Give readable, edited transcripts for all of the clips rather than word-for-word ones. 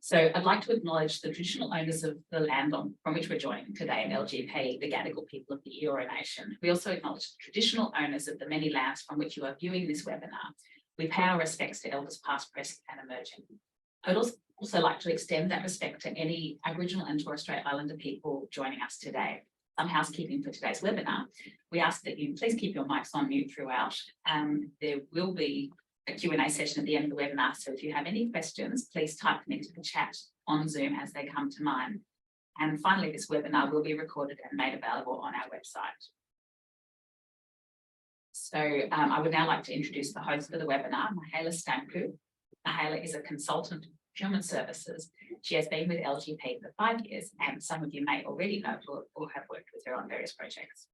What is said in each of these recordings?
So I'd like to acknowledge the traditional owners of the land from which we're joining today in LGP, the Gadigal people of the Eora Nation. We also acknowledge the traditional owners of the many lands from which you are viewing this webinar. We pay our respects to elders past, present and emerging. I'd also like to extend that respect to any Aboriginal and Torres Strait Islander people joining us today. Some housekeeping for today's webinar. We ask that you please keep your mics on mute throughout. There will be a Q&A session at the end of the webinar, so if you have any questions, please type them into the chat on Zoom as they come to mind. And finally, this webinar will be recorded and made available on our website. So I would now like to introduce the host for the webinar, Mihaela Stancu. Mihaela is a consultant in procurement services. She has been with LGP for 5 years, and some of you may already know or have worked with her on various projects.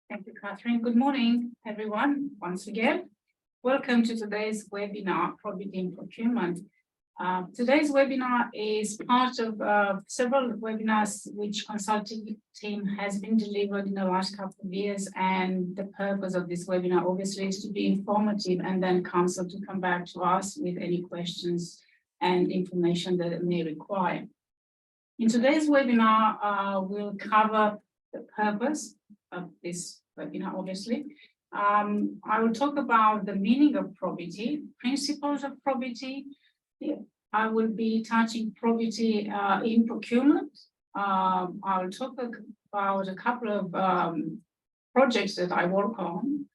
Thank you, Catherine. Good morning, everyone, once again. Welcome to today's webinar, Probity in Procurement. Today's webinar is part of several webinars which consulting team has been delivered in the last couple of years, and the purpose of this webinar obviously is to be informative and then council to come back to us with any questions and information that it may require. In today's webinar, we'll cover the purpose of this webinar, obviously. I will talk about the meaning of probity, principles of probity. I will be touching probity in procurement. I will talk about a couple of projects that I work on.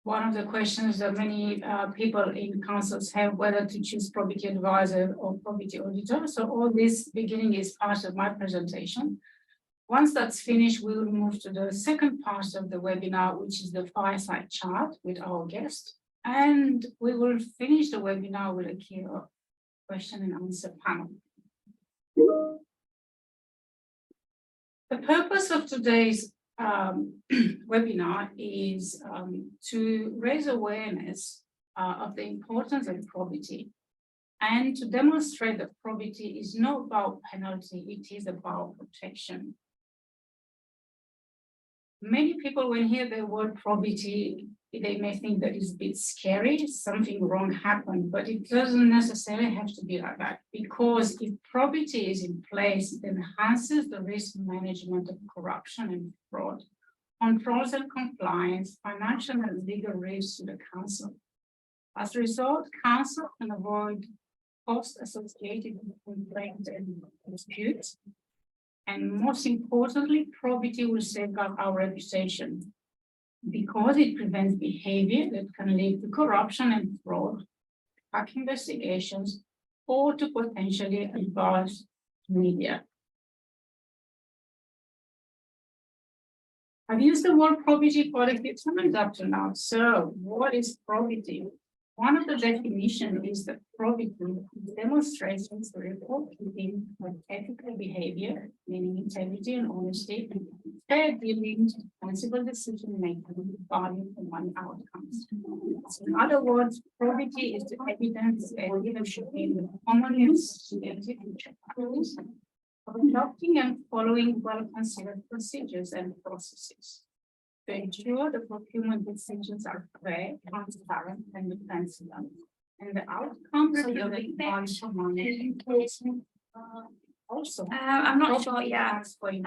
One of the questions that many people in councils have, whether to choose probity advisor or probity auditor. So all this beginning is part of my presentation. Once that's finished, we will move to the second part of the webinar, which is the fireside chat with our guest. And we will finish the webinar with a key question and answer panel. The purpose of today's webinar is to raise awareness of the importance of probity and to demonstrate that probity is not about penalty, it is about protection. Many people, when hear the word probity, they may think that it's a bit scary, something wrong happened, but it doesn't necessarily have to be like that, because if probity is in place, it enhances the risk management of corruption and fraud, controls and compliance, financial and legal risks to the council. As a result, council can avoid costs associated with complaints and disputes. And most importantly, probity will safeguard our reputation because it prevents behavior that can lead to corruption and fraud, hack investigations, or to potentially advise media. I've used the word probity quite a few times up to now. So what is probity? One of the definitions is that probity demonstrates the report keeping of ethical behavior, meaning integrity and honesty, fair dealing, responsible decision making, value for money outcomes. So in other words, probity is the evidence and leadership in the common use of adopting and following well-considered procedures and processes to ensure the procurement decisions are fair, transparent, and defensible, and the outcome of the money. Also, I'm not sure yet. If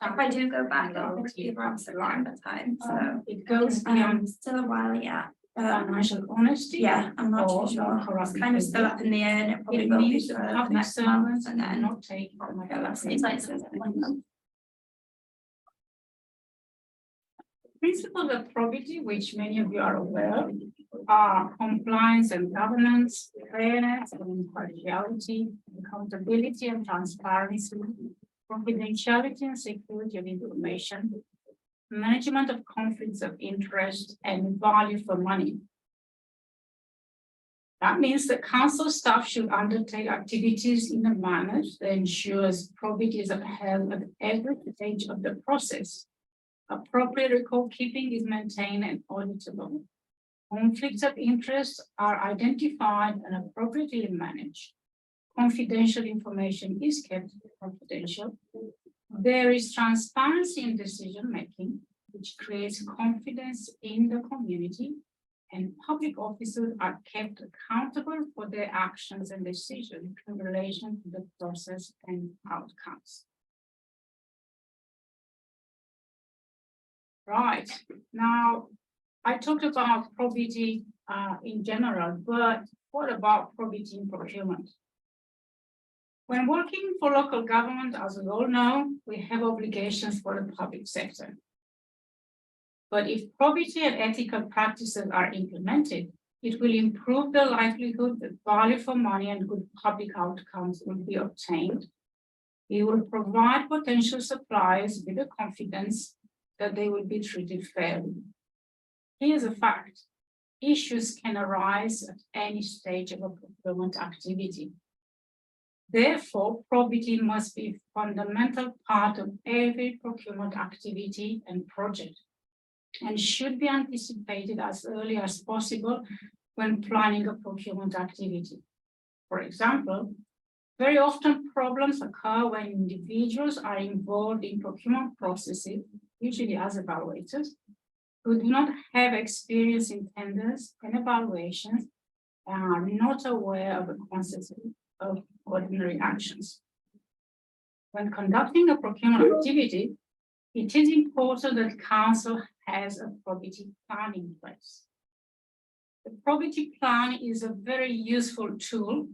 I do go back, I'll be around September time. So it goes beyond still a while yet. Financial honesty. Yeah, I'm not too sure. It's kind of still up in the air, and it probably will be for the next month, and then not take principles of probity, which many of you are aware of, are compliance and governance, fairness and impartiality, accountability and transparency, confidentiality and security of information, management of conflicts of interest, and value for money. That means that council staff should undertake activities in a manner that ensures probity is upheld at every stage of the process. Appropriate record keeping is maintained and auditable. Conflicts of interest are identified and appropriately managed. Confidential information is kept confidential. There is transparency in decision making, which creates confidence in the community, and public officers are kept accountable for their actions and decisions in relation to the process and outcomes. Right, now I talked about probity in general, but what about probity in procurement? When working for local government, as we all know, we have obligations for the public sector. But if probity and ethical practices are implemented, it will improve the likelihood that value for money and good public outcomes will be obtained. It will provide potential suppliers with the confidence that they will be treated fairly. Here's a fact: issues can arise at any stage of a procurement activity. Therefore, probity must be a fundamental part of every procurement activity and project, and should be anticipated as early as possible when planning a procurement activity. For example, very often problems occur when individuals are involved in procurement processes, usually as evaluators, who do not have experience in tenders and evaluations and are not aware of the consequences of ordinary actions. When conducting a procurement activity, it is important that council has a probity plan in place. The probity plan is a very useful tool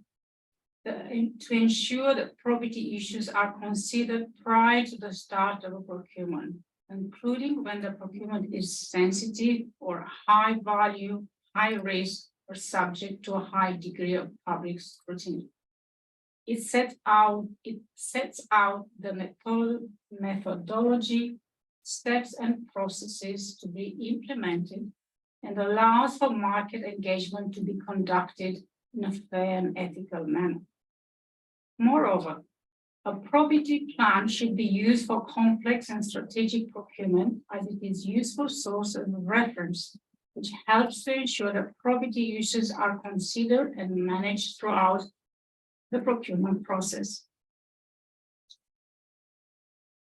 to ensure that probity issues are considered prior to the start of a procurement, including when the procurement is sensitive or high value, high risk, or subject to a high degree of public scrutiny. It sets out the methodology, steps, and processes to be implemented, and allows for market engagement to be conducted in a fair and ethical manner. Moreover, a probity plan should be used for complex and strategic procurement, as it is a useful source of reference, which helps to ensure that probity issues are considered and managed throughout the procurement process.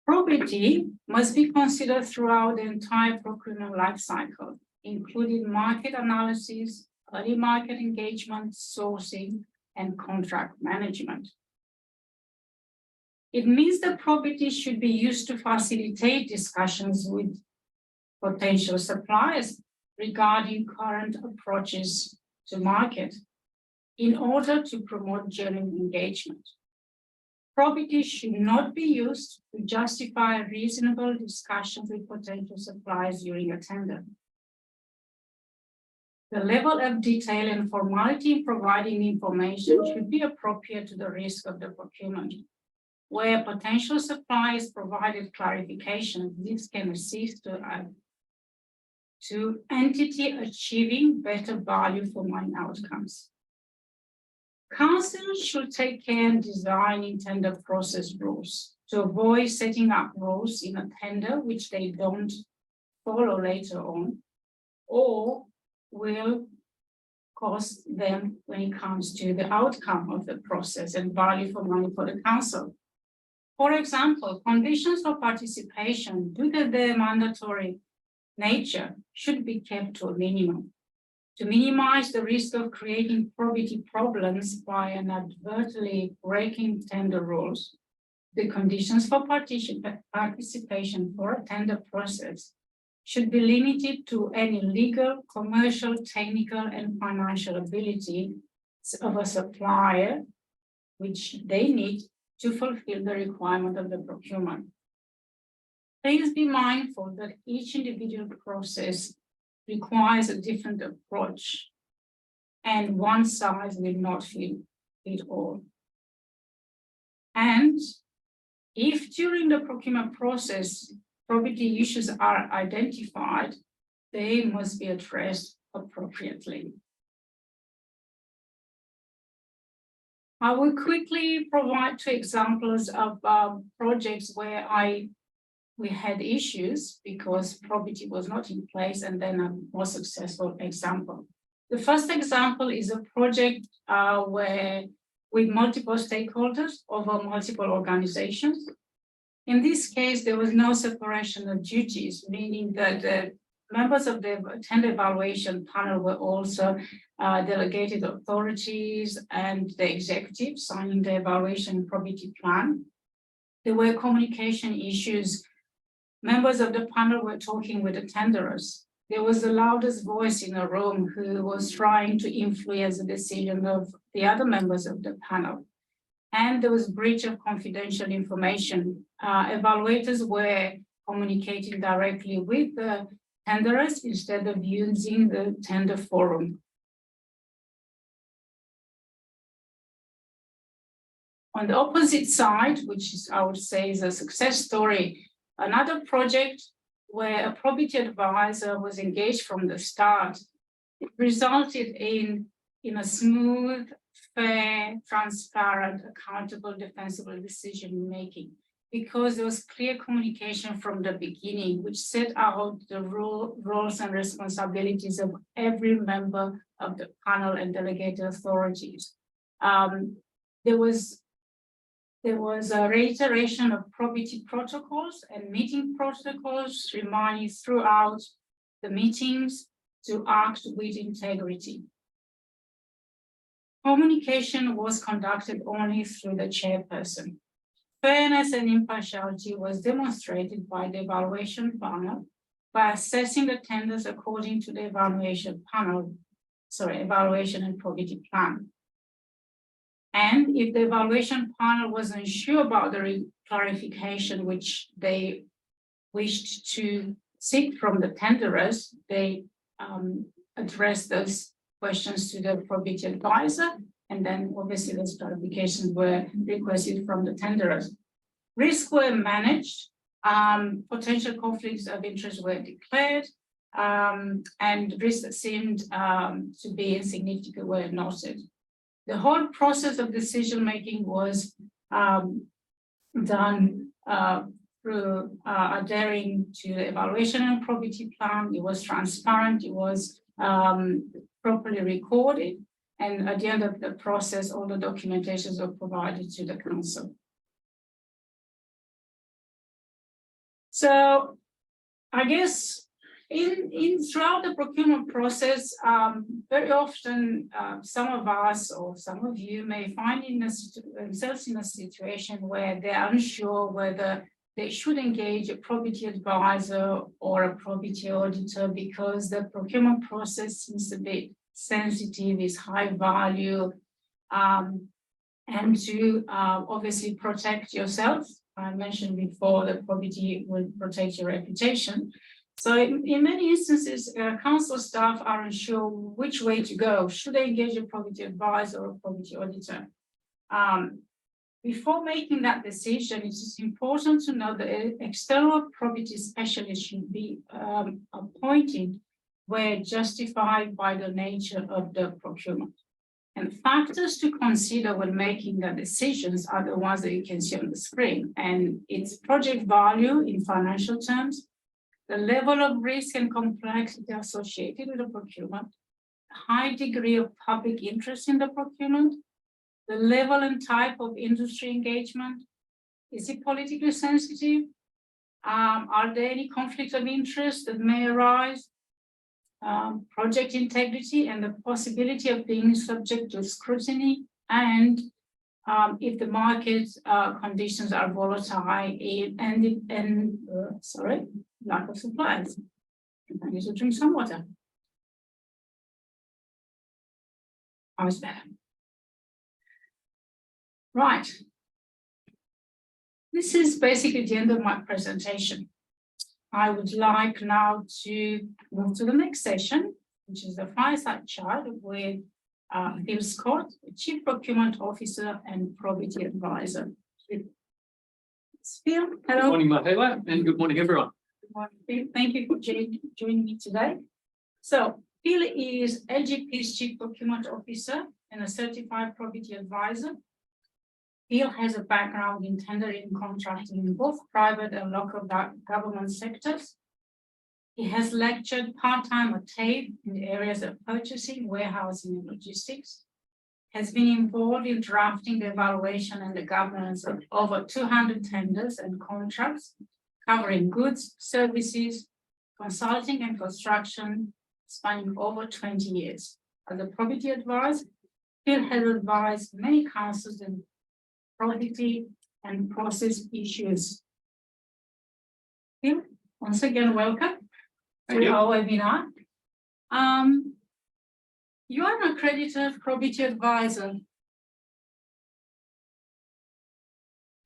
Probity must be considered throughout the entire procurement life cycle, including market analysis, early market engagement, sourcing, and contract management. It means that probity should be used to facilitate discussions with potential suppliers regarding current approaches to market in order to promote genuine engagement. Probity should not be used to justify reasonable discussions with potential suppliers during a tender. The level of detail and formality in providing information should be appropriate to the risk of the procurement. Where potential suppliers provided clarification, this can assist to entity achieving better value for money outcomes. Council should take care in designing tender process rules to avoid setting up rules in a tender which they don't follow later on, or will cost them when it comes to the outcome of the process and value for money for the council. For example, conditions for participation due to their mandatory nature should be kept to a minimum. To minimize the risk of creating probity problems by inadvertently breaking tender rules, the conditions for participation for a tender process should be limited to any legal, commercial, technical, and financial ability of a supplier, which they need to fulfill the requirement of the procurement. Please be mindful that each individual process requires a different approach, and one size will not fit all. And if during the procurement process, probity issues are identified, they must be addressed appropriately. I will quickly provide 2 examples of projects where we had issues because probity was not in place, and then a more successful example. The first example is a project where with multiple stakeholders over multiple organizations. In this case, there was no separation of duties, meaning that the Members of the tender evaluation panel were also delegated authorities and the executive signing the evaluation probity plan. There were communication issues. Members of the panel were talking with the tenderers. There was the loudest voice in the room who was trying to influence the decision of the other members of the panel. And there was breach of confidential information. Evaluators were communicating directly with the tenderers instead of using the tender forum. On the opposite side, which is, I would say, is a success story, another project where a probity advisor was engaged from the start, it resulted in a smooth, fair, transparent, accountable, defensible decision-making, because there was clear communication from the beginning, which set out the roles and responsibilities of every member of the panel and delegated authorities. There was a reiteration of probity protocols and meeting protocols, reminding throughout the meetings to act with integrity. Communication was conducted only through the chairperson. Fairness and impartiality was demonstrated by the evaluation panel by assessing the tenders according to the evaluation and probity plan. And if the evaluation panel wasn't sure about the clarification which they wished to seek from the tenderers, they addressed those questions to the probity advisor, and then obviously those clarifications were requested from the tenderers. Risks were managed, potential conflicts of interest were declared, and risks that seemed to be insignificant were noted. The whole process of decision-making was done through adhering to the evaluation and probity plan. It was transparent, it was properly recorded, and at the end of the process, all the documentations were provided to the council. So I guess throughout the procurement process, very often some of us or some of you may find themselves in a situation where they're unsure whether they should engage a probity advisor or a probity auditor, because the procurement process seems a bit sensitive, is high value, and to obviously protect yourself. I mentioned before that probity will protect your reputation. So in many instances, council staff are unsure which way to go. Should they engage a probity advisor or a probity auditor? Before making that decision, it is important to know that an external probity specialist should be appointed where justified by the nature of the procurement. And factors to consider when making the decisions are the ones that you can see on the screen. And it's project value in financial terms, the level of risk and complexity associated with the procurement, high degree of public interest in the procurement, the level and type of industry engagement. Is it politically sensitive? Are there any conflicts of interest that may arise? Project integrity and the possibility of being subject to scrutiny, and if the market conditions are volatile and lack of supplies. I need to drink some water. I was better. Right. This is basically the end of my presentation. I would like now to move to the next session, which is the fireside chat with Phil Scott, the Chief Procurement Officer and Probity Advisor. Phil, hello. Good morning, Mahela, and good morning, everyone. Good morning, Phil. Thank you for joining me today. So, Phil is LGP's Chief Procurement Officer and a certified probity advisor. Phil has a background in tendering and contracting in both private and local government sectors. He has lectured part-time at TAFE in the areas of purchasing, warehousing, and logistics, has been involved in drafting the evaluation and the governance of over 200 tenders and contracts, covering goods, services, consulting and construction spanning over 20 years. As a property advisor, Phil has advised many councils in property and process issues. Phil, once again, welcome to our webinar. You are an accredited property advisor.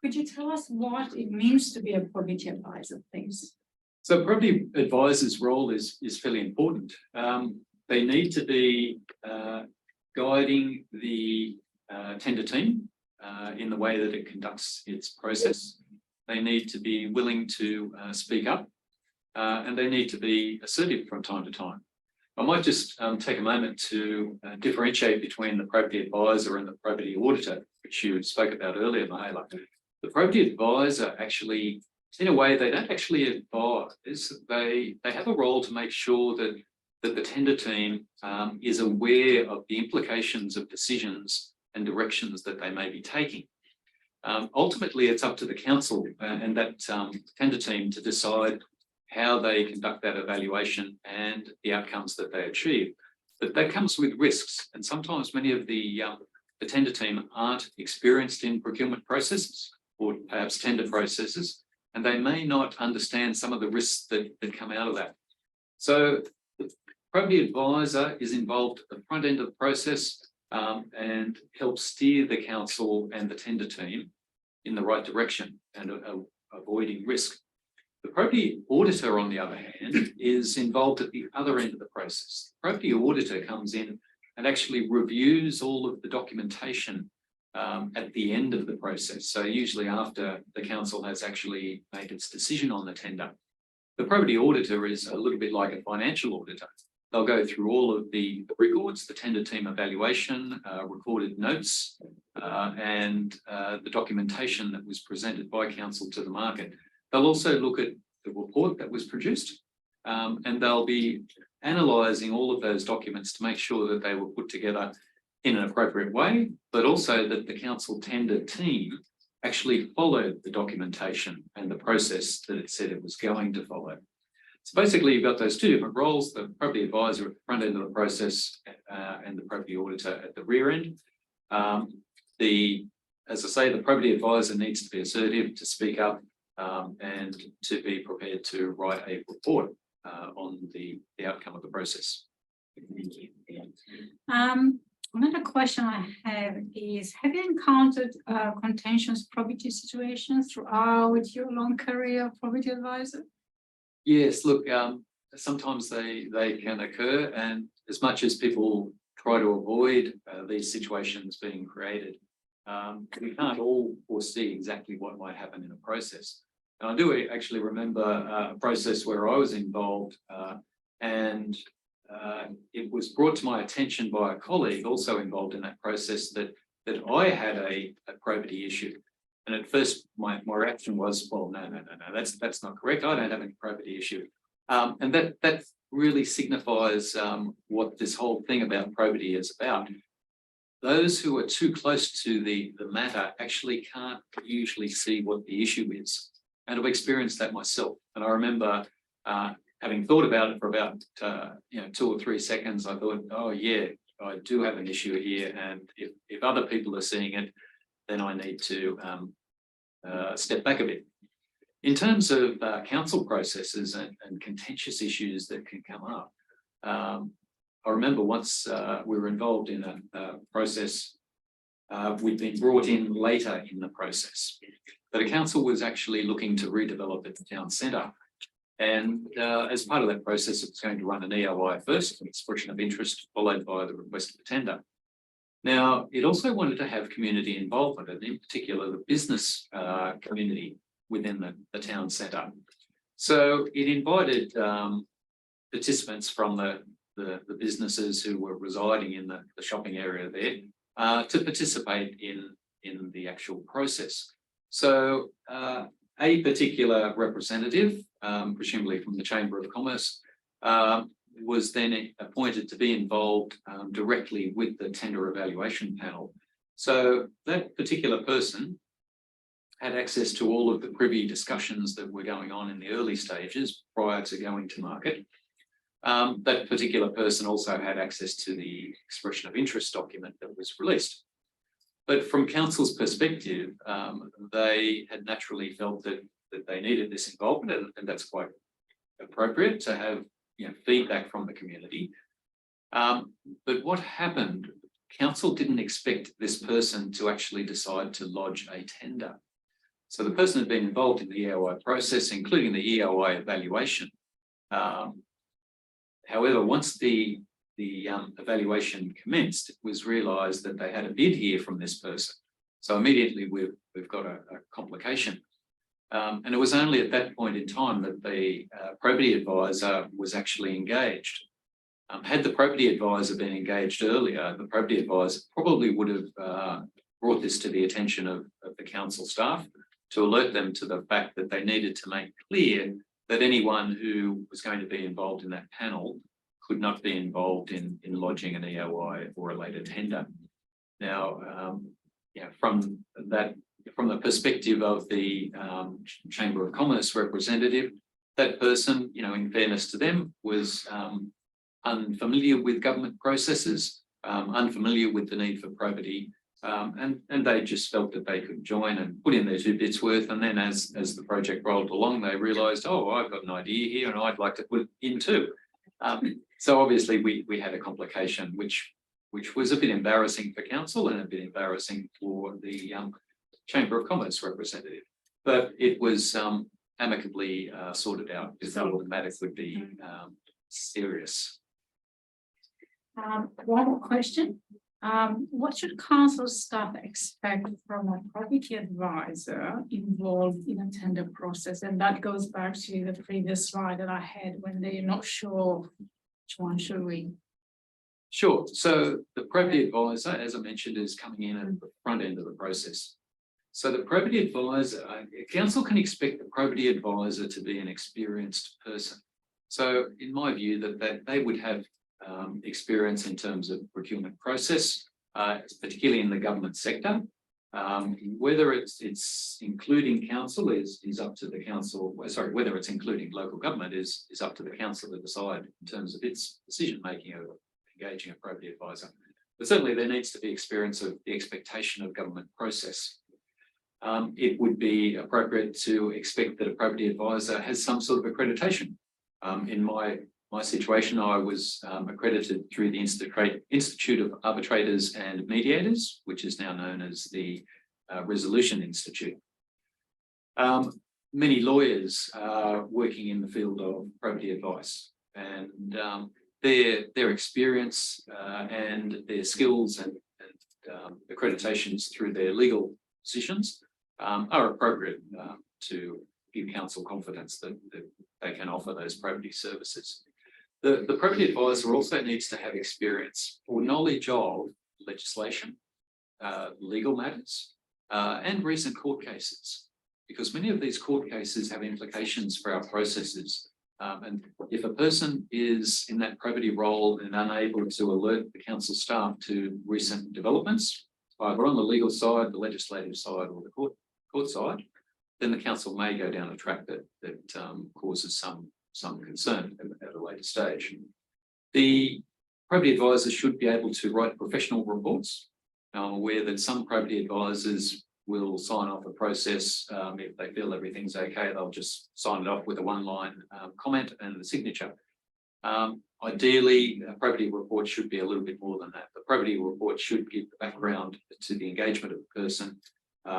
Could you tell us what it means to be a property advisor, please? So property advisor's role is fairly important. They need to be guiding the tender team in the way that it conducts its process. They need to be willing to speak up and they need to be assertive from time to time. I might just take a moment to differentiate between the property advisor and the property auditor, which you spoke about earlier, Mahela. The property advisor actually, in a way, they don't actually advise. They have a role to make sure that the tender team is aware of the implications of decisions and directions that they may be taking. Ultimately, it's up to the council and that tender team to decide how they conduct that evaluation and the outcomes that they achieve. But that comes with risks, and sometimes many of the tender team aren't experienced in procurement processes or perhaps tender processes, and they may not understand some of the risks that come out of that. So the property advisor is involved at the front end of the process and helps steer the council and the tender team in the right direction and avoiding risk. The property auditor, on the other hand, is involved at the other end of the process. The property auditor comes in and actually reviews all of the documentation at the end of the process. So usually after the council has actually made its decision on the tender. The property auditor is a little bit like a financial auditor. They'll go through all of the records, the tender team evaluation, recorded notes, and the documentation that was presented by council to the market. They'll also look at the report that was produced, and they'll be analysing all of those documents to make sure that they were put together in an appropriate way, but also that the council tender team actually followed the documentation and the process that it said it was going to follow. So basically, you've got those two different roles, the property advisor at the front end of the process and the property auditor at the rear end. As I say, the property advisor needs to be assertive, to speak up, and to be prepared to write a report on the outcome of the process. Thank you. Another question I have is, have you encountered contentious property situations throughout your long career of property advisor? Yes, look, sometimes they can occur, and as much as people try to avoid these situations being created, we can't all foresee exactly what might happen in a process. And I do actually remember a process where I was involved, and it was brought to my attention by a colleague also involved in that process that I had a probity issue. And at first, my reaction was, well, no, that's not correct. I don't have any probity issue. And that really signifies what this whole thing about probity is about. Those who are too close to the matter actually can't usually see what the issue is. And I've experienced that myself. And I remember having thought about it for about 2 or 3 seconds, I thought, oh yeah, I do have an issue here. And if other people are seeing it, then I need to step back a bit. In terms of council processes and contentious issues that can come up, I remember once we were involved in a process, we'd been brought in later in the process, but a council was actually looking to redevelop at the town centre. And as part of that process, it was going to run an EOI first, an expression of interest, followed by the request of a tender. Now, it also wanted to have community involvement, and in particular, the business community within the town centre. So it invited participants from the businesses who were residing in the shopping area there to participate in the actual process. So a particular representative, presumably from the Chamber of Commerce, was then appointed to be involved directly with the tender evaluation panel. So that particular person had access to all of the privy discussions that were going on in the early stages prior to going to market. That particular person also had access to the expression of interest document that was released. But from council's perspective, they had naturally felt that they needed this involvement, and that's quite appropriate to have feedback from the community. But what happened, council didn't expect this person to actually decide to lodge a tender. So the person had been involved in the EOI process, including the EOI evaluation. However, once the evaluation commenced, it was realised that they had a bid here from this person. So immediately we've got a complication. And it was only at that point in time that the probity advisor was actually engaged. Had the probity advisor been engaged earlier, the probity advisor probably would have brought this to the attention of the council staff to alert them to the fact that they needed to make clear that anyone who was going to be involved in that panel could not be involved in lodging an EOI or a later tender. Now, from the perspective of the Chamber of Commerce representative, that person, in fairness to them, was unfamiliar with government processes, unfamiliar with the need for probity, and they just felt that they could join and put in their 2 bits worth. And then as the project rolled along, they realised, oh, I've got an idea here and I'd like to put it in too. So obviously we had a complication, which was a bit embarrassing for council and a bit embarrassing for the Chamber of Commerce representative. But it was amicably sorted out before the matter would be serious. One more question. What should council staff expect from a property advisor involved in a tender process? And that goes back to the previous slide that I had when they're not sure which one should we. Sure. So the probity advisor, as I mentioned, is coming in at the front end of the process. So the probity advisor, council can expect the probity advisor to be an experienced person. So in my view, that they would have experience in terms of procurement process, particularly in the government sector. Whether it's including council is up to the council. Sorry, whether it's including local government is up to the council to decide in terms of its decision making of engaging a probity advisor. But certainly there needs to be experience of the expectation of government process. It would be appropriate to expect that a probity advisor has some sort of accreditation. In my situation, I was accredited through the Institute of Arbitrators and Mediators, which is now known as the Resolution Institute. Many lawyers are working in the field of probity advice, and their experience and their skills and accreditations through their legal positions are appropriate to give council confidence that they can offer those probity services. The probity advisor also needs to have experience or knowledge of legislation, legal matters, and recent court cases, because many of these court cases have implications for our processes. And if a person is in that probity role and unable to alert the council staff to recent developments, either on the legal side, the legislative side, or the court side, then the council may go down a track that causes some concern at a later stage. The probity advisor should be able to write professional reports. I'm aware that some probity advisors will sign off a process. If they feel everything's okay, they'll just sign it off with a 1-line comment and the signature. Ideally, a probity report should be a little bit more than that. The probity report should give the background to the engagement of the person.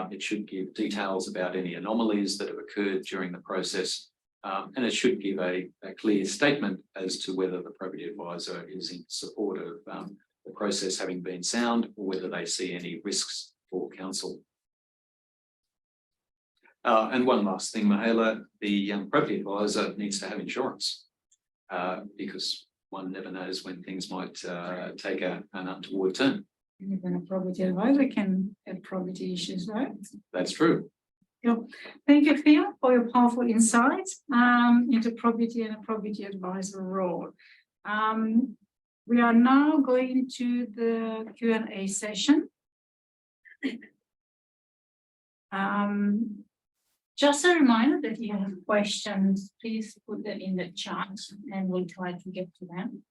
It should give details about any anomalies that have occurred during the process. And it should give a clear statement as to whether the probity advisor is in support of the process having been sound, or whether they see any risks for council. And one last thing, Mahela, the probity advisor needs to have insurance, because one never knows when things might take an untoward turn. Even a property advisor can have property issues, right? That's true. Thank you, Phil, for your powerful insights into property and a property advisor role. We are now going to the Q&A session. Just a reminder that if you have questions, please put them in the chat and we'll try to get to them.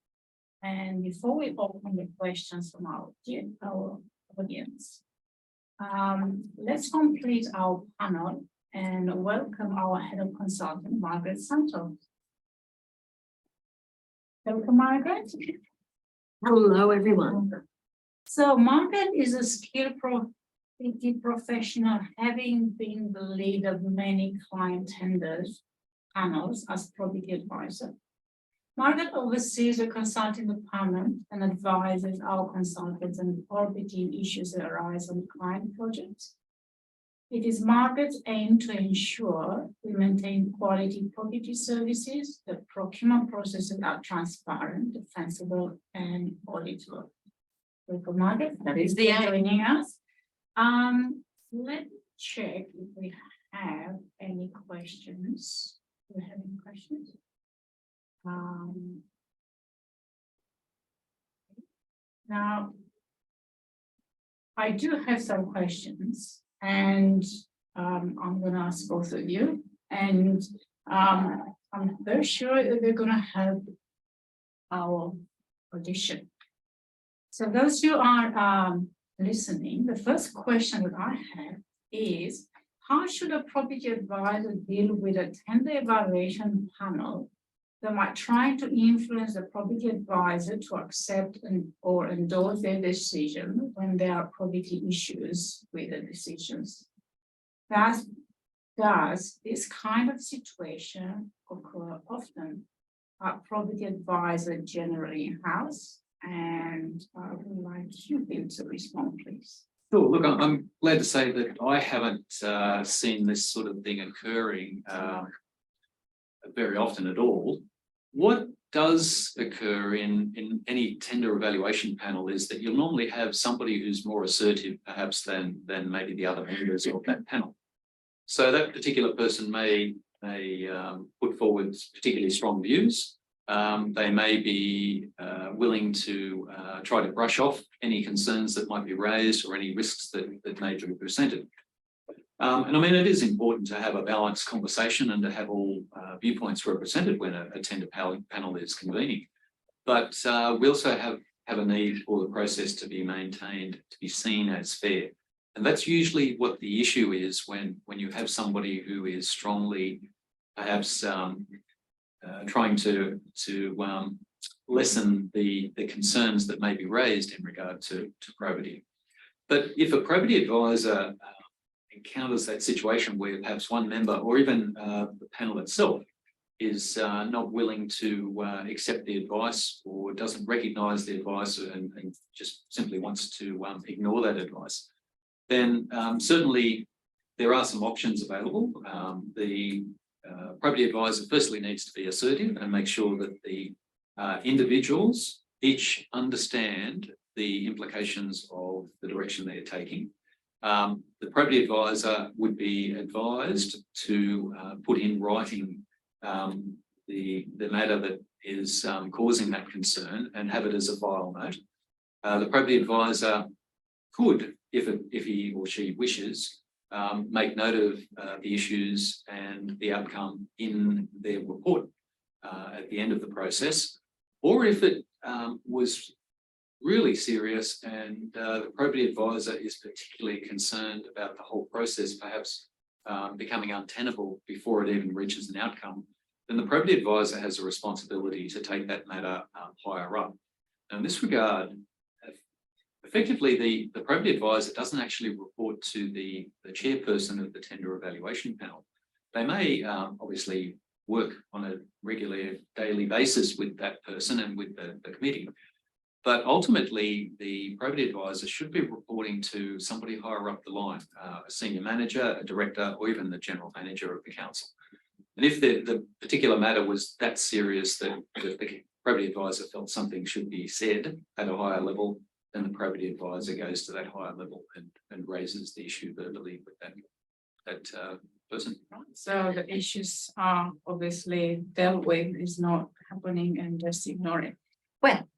And before we open the questions from our audience, let's complete our panel and welcome our head of consulting, Margaret Santos. Welcome, Margaret. Hello, everyone. So Margaret is a skilled professional, having been the lead of many client tenders panels as probity advisor. Margaret oversees the consulting department and advises our consultants on probity issues that arise on client projects. It is Margaret's aim to ensure we maintain quality probity services, that procurement processes are transparent, defensible, and auditable. Welcome, Margaret. That is the aim. Joining us. Let me check if we have any questions. Do we have any questions? Now, I do have some questions, and I'm going to ask both of you, and I'm very sure that they're going to help our audition. So those who are listening, the first question that I have is, how should a property advisor deal with a tender evaluation panel that might try to influence the property advisor to accept or endorse their decision when there are property issues with the decisions? Does this kind of situation occur often? Are property advisor generally in-house? And I would like you to respond, please. Sure. Look, I'm glad to say that I haven't seen this sort of thing occurring very often at all. What does occur in any tender evaluation panel is that you'll normally have somebody who's more assertive, perhaps, than maybe the other members of that panel. So that particular person may put forward particularly strong views. They may be willing to try to brush off any concerns that might be raised or any risks that may be presented. And I mean, it is important to have a balanced conversation and to have all viewpoints represented when a tender panel is convening. But we also have a need for the process to be maintained, to be seen as fair. And that's usually what the issue is when you have somebody who is strongly perhaps trying to lessen the concerns that may be raised in regard to probity. But if a probity advisor encounters that situation where perhaps one member or even the panel itself is not willing to accept the advice or doesn't recognise the advice and just simply wants to ignore that advice, then certainly there are some options available. The probity advisor firstly needs to be assertive and make sure that the individuals each understand the implications of the direction they're taking. The probity advisor would be advised to put in writing the matter that is causing that concern and have it as a file note. The probity advisor could, if he or she wishes, make note of the issues and the outcome in their report at the end of the process. Or if it was really serious and the probity advisor is particularly concerned about the whole process perhaps becoming untenable before it even reaches an outcome, then the probity advisor has a responsibility to take that matter higher up. Now, in this regard, effectively, the probity advisor doesn't actually report to the chairperson of the tender evaluation panel. They may obviously work on a regular daily basis with that person and with the committee. But ultimately, the probity advisor should be reporting to somebody higher up the line, a senior manager, a director, or even the general manager of the council. And if the particular matter was that serious that the probity advisor felt something should be said at a higher level, then the probity advisor goes to that higher level and raises the issue verbally with that person. So the issues are obviously dealt with, is not happening and just ignore it. Well,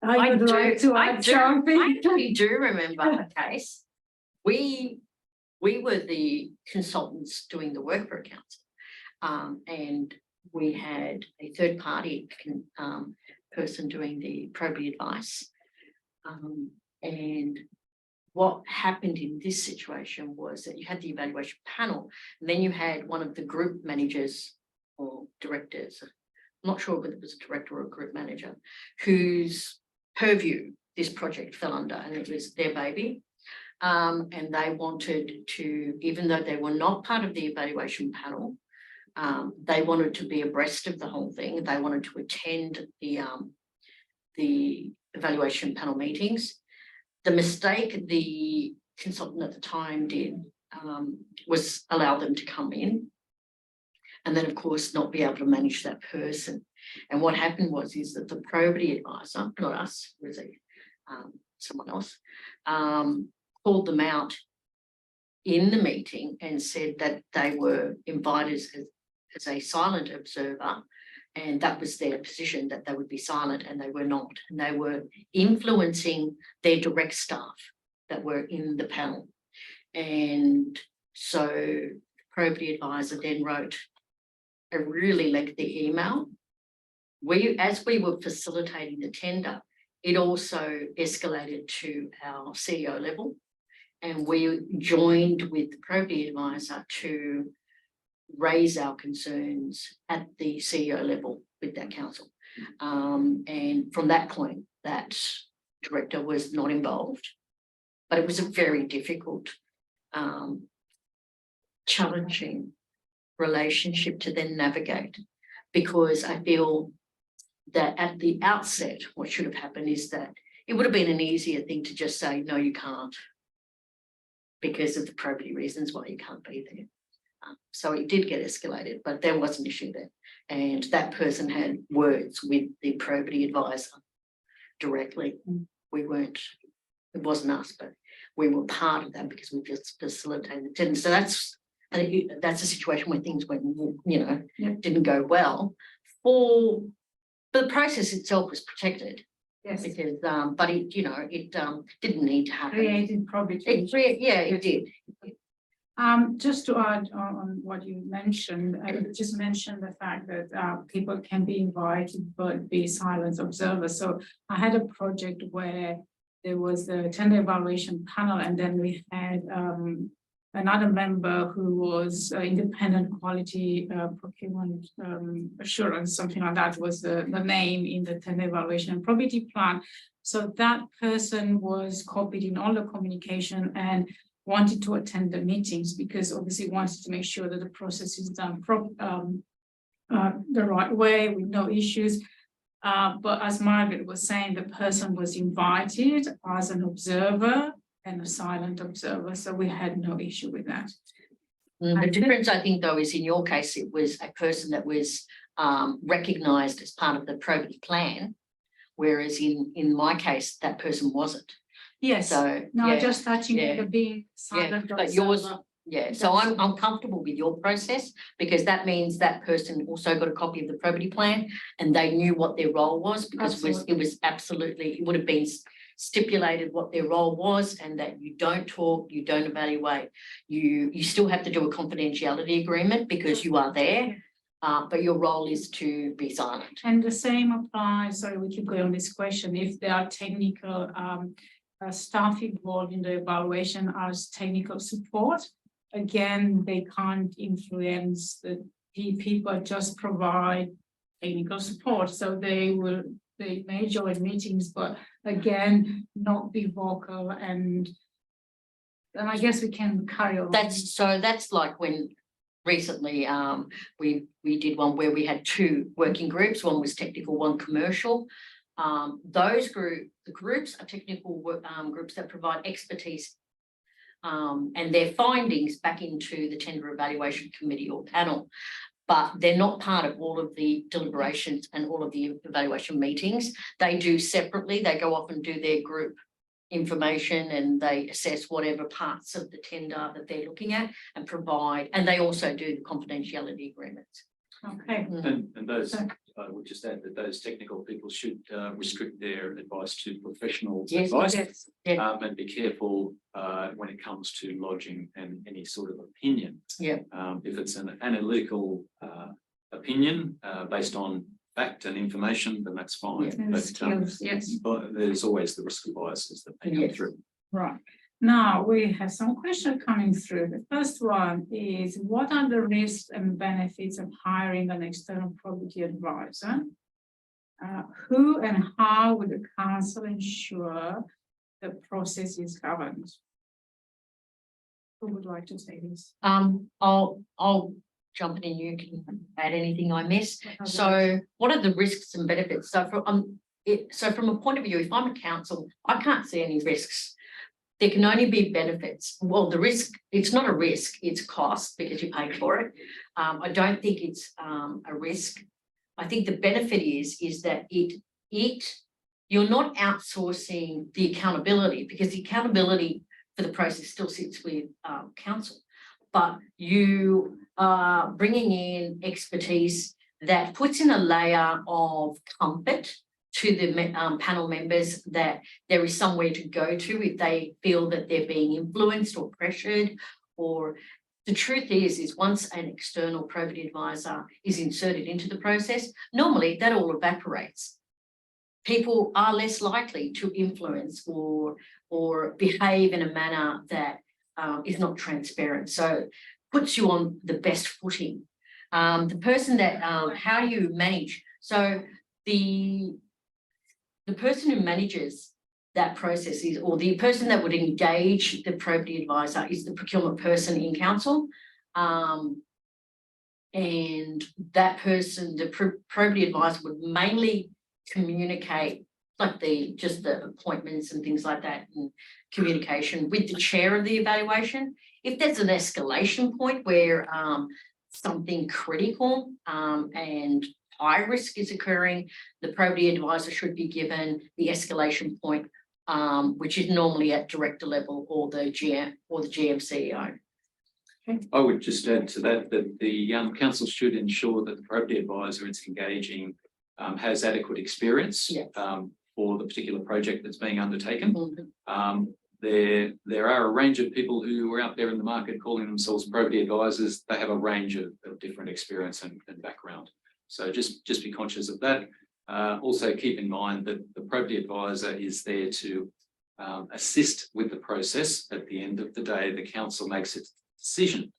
I I would like to add something. actually do remember a case. We we were the consultants doing the work for a council. And we had a third party person doing the probity advice. And what happened in this situation was that you had the evaluation panel, and then you had one of the group managers or directors, I'm not sure whether it was a director or a group manager, whose purview this project fell under, and it was their baby. And they wanted to, even though they were not part of the evaluation panel, they wanted to be abreast of the whole thing. They wanted to attend the evaluation panel meetings. The mistake the consultant at the time did was allow them to come in and then, of course, not be able to manage that person. And what happened is that the probity advisor, not us, it was someone else, called them out in the meeting and said that they were invited as a silent observer, and that was their position, that they would be silent, and they were not. And they were influencing their direct staff that were in the panel. And so the probity advisor then wrote a really lengthy email. As we were facilitating the tender, it also escalated to our CEO level, and we joined with the probity advisor to raise our concerns at the CEO level with that council. And from that point, that director was not involved, but it was a very difficult, challenging relationship to then navigate, because I feel that at the outset, what should have happened is that it would have been an easier thing to just say, no, you can't, because of the probity reasons why you can't be there. So it did get escalated, but there was an issue there. And that person had words with the probity advisor directly. We weren't, it wasn't us, but we were part of that because we just facilitated it. And so that's a situation where things went, didn't go well. For the process itself was protected. Yes. Because, but it didn't need to happen. Created probity. It did. Just to add on what you mentioned, I just mentioned the fact that people can be invited but be silent observers. So I had a project where there was the tender evaluation panel, and then we had another member who was independent quality procurement assurance, something like that was the name in the tender evaluation and probity plan. So that person was copied in all the communication and wanted to attend the meetings, because obviously wanted to make sure that the process is done the right way with no issues. But as Margaret was saying, the person was invited as an observer and a silent observer, so we had no issue with that. The difference, I think, though, is in your case, it was a person that was recognised as part of the probity plan, whereas in my case, that person wasn't. Yes, So no, yeah, just touching yeah, the being silent but yours, observer. yeah. So I'm comfortable with your process, because that means that person also got a copy of the probity plan and they knew what their role was, because it was absolutely, it would have been stipulated what their role was, and that you don't talk, you don't evaluate, you still have to do a confidentiality agreement because you are there. But your role is to be silent. And the same applies, sorry, we keep going on this question, if there are technical staff involved in the evaluation as technical support, again, they can't influence the people, just provide technical support. So they may join meetings, but again, not be vocal, and I guess we can carry on. That's like when recently we did one where we had two working groups. One was technical, one commercial. The groups are technical groups that provide expertise and their findings back into the tender evaluation committee or panel, but they're not part of all of the deliberations and all of the evaluation meetings. They do separately. They go off and do their group information, and they assess whatever parts of the tender that they're looking at and provide, and they also do the confidentiality agreements. Okay. And those I would just add that those technical people should restrict their advice to professional Yes, advice. Yes. And be careful when it comes to lodging and any sort of opinion. Yeah. If it's an analytical opinion based on fact and information, then that's fine. Yeah. And But, skills, yes. but there's always the risk of biases that may come Yes. through. Right. Now, we have some questions coming through. The first one is, what are the risks and benefits of hiring an external property advisor? Who and how would the council ensure the process is governed? Who would like to say this? I'll jump in and you can add anything I miss. So what are the risks and benefits? So from a point of view, if I'm a council, I can't see any risks. There can only be benefits. Well, the risk, it's not a risk, it's cost because you pay for it. I don't think it's a risk. I think the benefit is that you're not outsourcing the accountability, because the accountability for the process still sits with council, but you are bringing in expertise that puts in a layer of comfort to the panel members that there is somewhere to go to if they feel that they're being influenced or pressured. Or the truth is once an external probity advisor is inserted into the process, normally that all evaporates. People are less likely to influence or behave in a manner that is not transparent. So puts you on the best footing. The person that, how you manage. So the person who manages that process is, or the person that would engage the probity advisor is the procurement person in council. And that person, the probity advisor, would mainly communicate like just the appointments and things like that, and communication with the chair of the evaluation. If there's an escalation point where something critical and high risk is occurring, the probity advisor should be given the escalation point, which is normally at director level or the GM or the GM CEO. I would just add to that the council should ensure that the probity advisor it's engaging has adequate experience for the particular project that's being undertaken. There are a range of people who are out there in the market calling themselves probity advisors. They have a range of different experience and background. So just be conscious of that. Also keep in mind that the probity advisor is there to assist with the process. At the end of the day, the council makes its decision.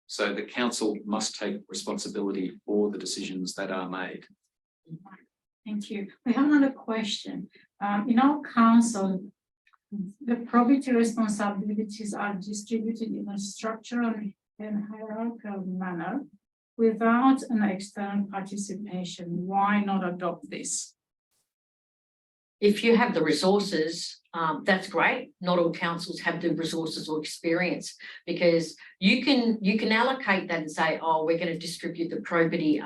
So the council must take responsibility for the decisions that are made. Thank you. We have another question. In our council, the probity responsibilities are distributed in a structural and hierarchical manner without an external participation. Why not adopt this? If you have the resources, that's great. Not all councils have the resources or experience, because you can allocate that and say, oh, we're going to distribute the probity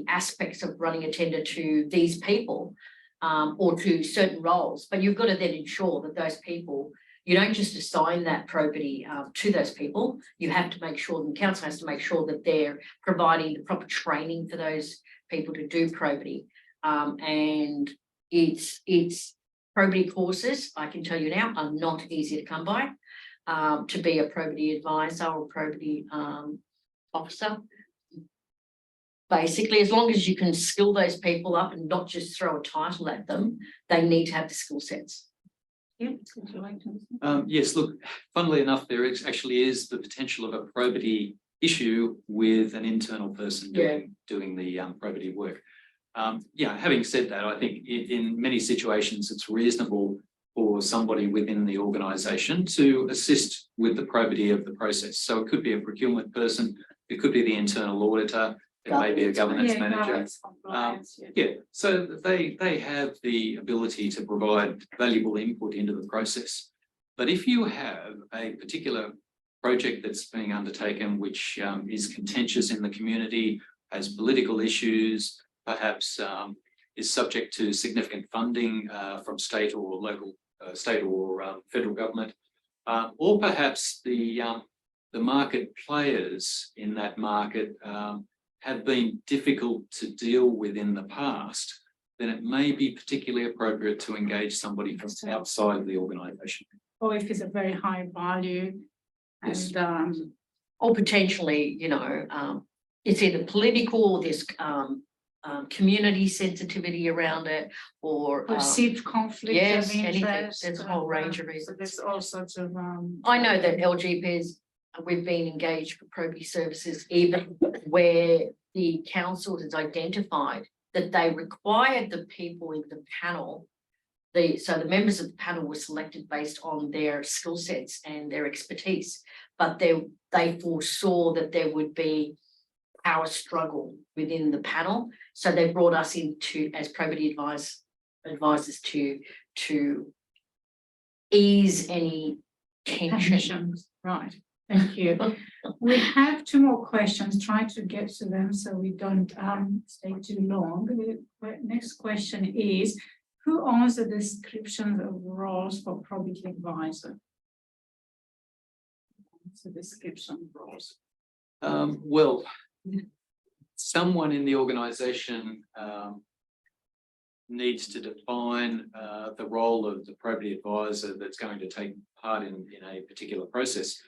aspects of running a tender to these people or to certain roles. But you've got to then ensure that those people, you don't just assign that probity to those people. You have to make sure, the council has to make sure that they're providing the proper training for those people to do probity. And it's probity courses, I can tell you now, are not easy to come by. To be a probity advisor or probity officer. Basically, as long as you can skill those people up and not just throw a title at them, they need to have the skill sets. Yeah, would you like to? Yes, look, funnily enough, there actually is the potential of a probity issue with an internal person doing the probity work. Having said that, I think in many situations it's reasonable for somebody within the organisation to assist with the probity of the process. So it could be a procurement person, it could be the internal auditor, it may be a governance manager. So they have the ability to provide valuable input into the process. But if you have a particular project that's being undertaken which is contentious in the community, has political issues, perhaps is subject to significant funding from state or local, state or federal government, or perhaps the market players in that market have been difficult to deal with in the past, then it may be particularly appropriate to engage somebody from outside of the organisation. Or if it's a very high value Yes. and Or potentially, it's either political, or there's community sensitivity around it, or perceived conflict yes, of anything. interest. There's a whole range of So reasons. there's all sorts of I know that LGPs, we've been engaged for probity services, even where the council has identified that they required the people in the panel. So the members of the panel were selected based on their skill sets and their expertise, but they foresaw that there would be power struggle within the panel. So they brought us in as probity advisors to ease any tension. tensions. Right, thank you. We have two more questions, try to get to them so we don't stay too long. The next question is, who owns the description of roles for probity advisor? It's a description of roles. Well, someone in the organisation needs to define the role of the probity advisor that's going to take part in a particular process.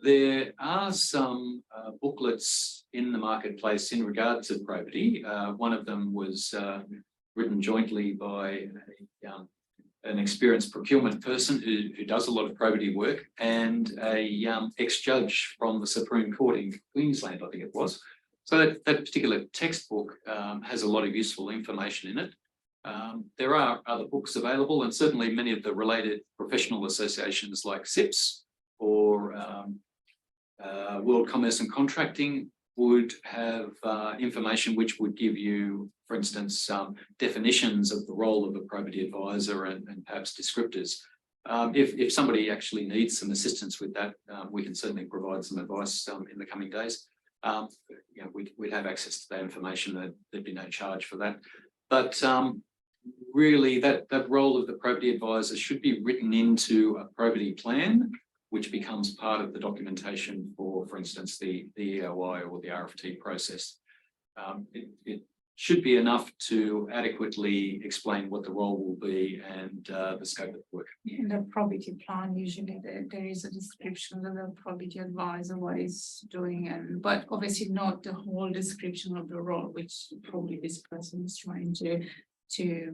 There are some booklets in the marketplace in regard to probity. One of them was written jointly by an experienced procurement person who does a lot of probity work, and a ex-judge from the Supreme Court in Queensland, I think it was. So that particular textbook has a lot of useful information in it. There are other books available, and certainly many of the related professional associations like SIPS or World Commerce and Contracting would have information which would give you, for instance, definitions of the role of a probity advisor and perhaps descriptors. If somebody actually needs some assistance with that, we can certainly provide some advice in the coming days. We'd have access to that information. There'd be no charge for that. But really, that role of the probity advisor should be written into a probity plan, which becomes part of the documentation for instance, the EOI or the RFT process. It should be enough to adequately explain what the role will be and the scope of the work. In the probity plan, usually there is a description of the probity advisor, what he's doing, but obviously not the whole description of the role, which probably this person is trying to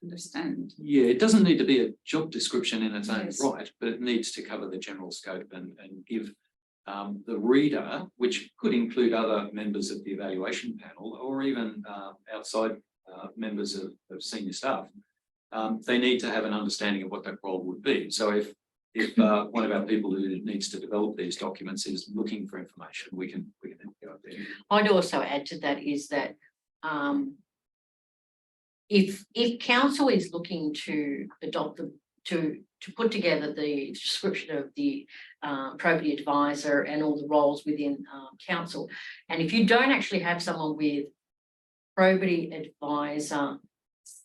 understand. Yeah, it doesn't need to be a job description in its own Yes. right, but it needs to cover the general scope and give the reader, which could include other members of the evaluation panel or even outside members of senior staff, they need to have an understanding of what that role would be. So if one of our people who needs to develop these documents is looking for information, we can help you out there. I'd also add to that is that if council is looking to adopt to put together the description of the probity advisor and all the roles within council, and if you don't actually have someone with probity advisor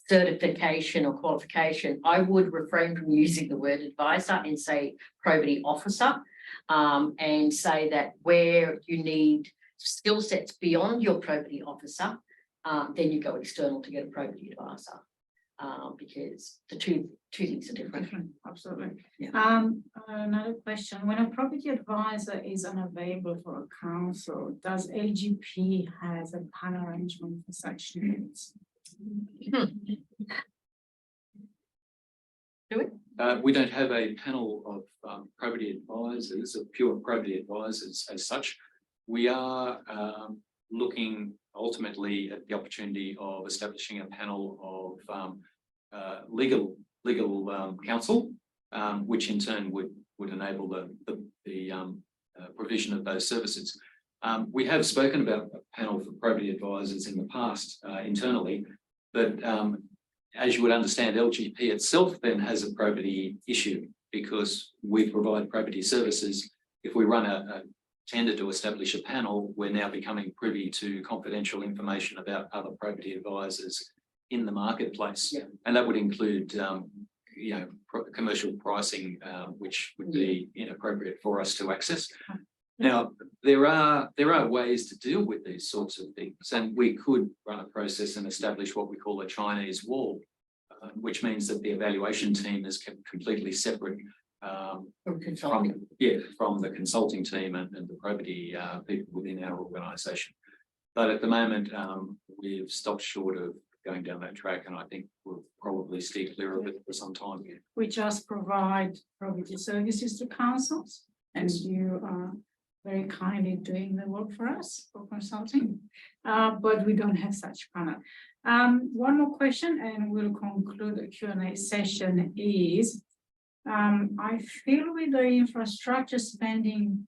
certification or qualification, I would refrain from using the word advisor and say probity officer, and say that where you need skill sets beyond your probity officer, then you go external to get a probity advisor, because the two things are different. Absolutely. Yeah. Another question, when a property advisor is unavailable for a council, does LGP has a panel arrangement for such needs? We don't have a panel of probity advisors, of pure probity advisors as such. We are looking ultimately at the opportunity of establishing a panel of legal counsel, which in turn would enable the provision of those services. We have spoken about a panel for probity advisors in the past internally, but as you would understand, LGP itself then has a probity issue because we provide probity services. If we run a tender to establish a panel, we're now becoming privy to confidential information about other probity advisors in the marketplace. Yeah. And that would include commercial pricing, which would be inappropriate for us to access. Now, there are ways to deal with these sorts of things, and we could run a process and establish what we call a Chinese wall, which means that the evaluation team is kept completely separate From consulting. from the consulting team and the probity people within our organisation. But at the moment, we've stopped short of going down that track, and I think we'll probably steer clear of it for some time. We just provide probity services to councils, and you are very kindly doing the work for us for consulting, but we don't have such panel. One more question and we'll conclude the Q&A session is, I feel with the infrastructure spending,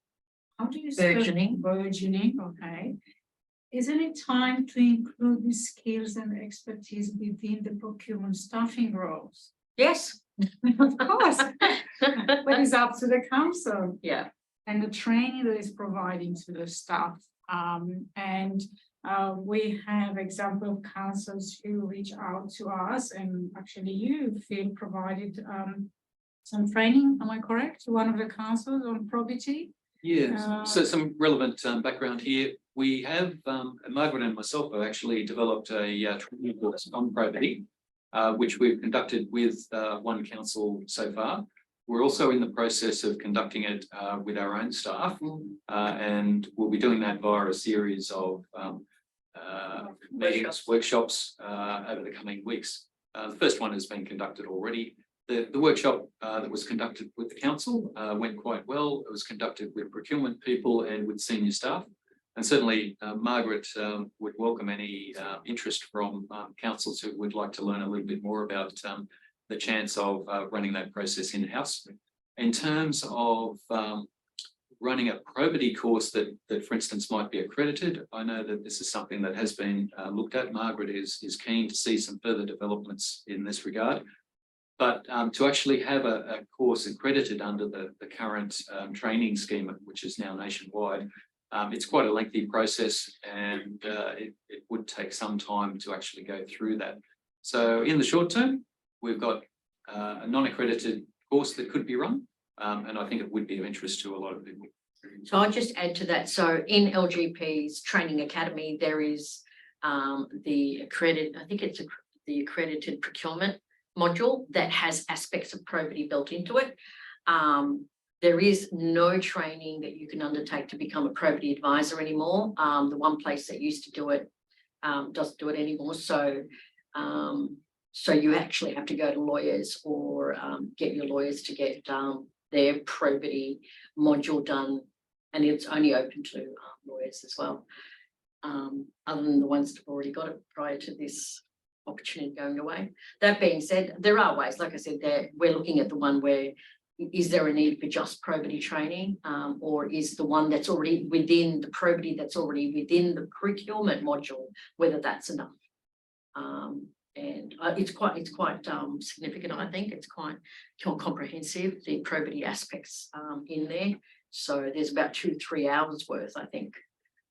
how do you say? Burgeoning, okay. Isn't it time to include the skills and expertise within the procurement staffing roles? Yes. Of course, but it's up to the council. Yeah. And the training that is providing to the staff. We have example of councils who reach out to us, and actually you feel provided some training, am I correct? To one of the councils on probity? Yes, so some relevant background here. We have, Margaret and myself have actually developed a training course on probity, which we've conducted with one council so far. We're also in the process of conducting it with our own staff, and we'll be doing that via a series of meetings, workshops over the coming weeks. The first one has been conducted already. The workshop that was conducted with the council went quite well. It was conducted with procurement people and with senior staff. And certainly Margaret would welcome any interest from councils who would like to learn a little bit more about the chance of running that process in-house. In terms of running a probity course that, for instance, might be accredited, I know that this is something that has been looked at. Margaret is keen to see some further developments in this regard. But to actually have a course accredited under the current training scheme, which is now nationwide, it's quite a lengthy process, and it would take some time to actually go through that. So in the short term, we've got a non-accredited course that could be run, and I think it would be of interest to a lot of people. So I'll just add to that. So in LGP's training academy, there is the accredited procurement module that has aspects of probity built into it. There is no training that you can undertake to become a probity advisor anymore. The one place that used to do it doesn't do it anymore. So you actually have to go to lawyers or get your lawyers to get their probity module done, and it's only open to lawyers as well, other than the ones that have already got it prior to this opportunity going away. That being said, there are ways, like I said, we're looking at the one where is there a need for just probity training, or is the one that's already within the probity that's already within the procurement module, whether that's enough. And it's quite significant. I think it's quite comprehensive, the probity aspects in there. So there's about 2-3 hours worth, I think,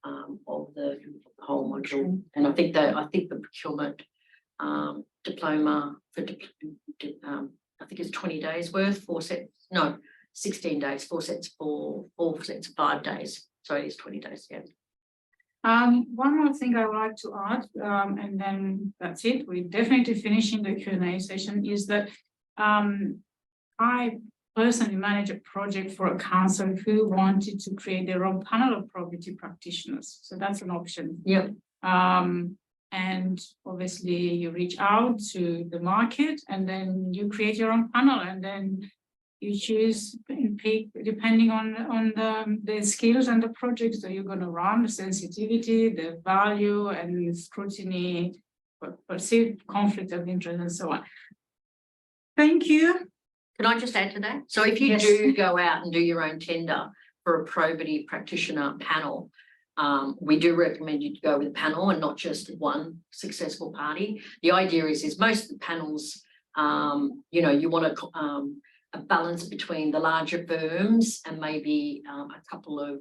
of the whole module. And I think the procurement diploma for I think it's 20 days worth, 4 sets, no, 16 days, 4 sets for 4 sets, 5 days. So it is 20 days, yeah. One more thing I would like to add, and then that's it. We're definitely finishing the Q&A session, is that I personally manage a project for a council who wanted to create their own panel of probity practitioners. So that's an option. Yeah. And obviously you reach out to the market and then you create your own panel, and then you choose and pick depending on the skills and the projects that you're going to run, the sensitivity, the value and scrutiny, perceived conflict of interest and so on. Thank you. Can I just add to that? So if you Yes. do go out and do your own tender for a probity practitioner panel, we do recommend you to go with a panel and not just one successful party. The idea is most of the panels, you know, you want a balance between the larger firms and maybe a couple of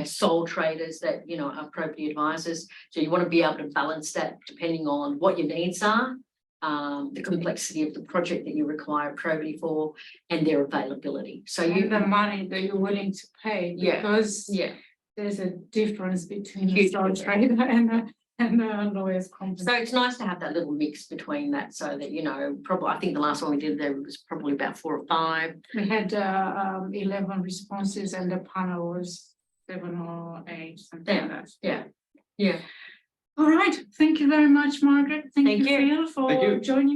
sole traders that, you know, are probity advisors. So you want to be able to balance that depending on what your needs are the complexity of the project that you require probity for, and their availability. So you And the money that you're willing to pay, Yeah. because yeah. there's a difference between a Huge sole difference. trader and a lawyer's company. So it's nice to have that little mix between that, so that, you know, probably, I think the last one we did there was probably about 4 or 5. We had 11 responses and the panel was 7 or 8, something like that. Yeah, yeah. All right, thank you very much, Margaret. Thank Thank you, you. Phil, for Thank you. joining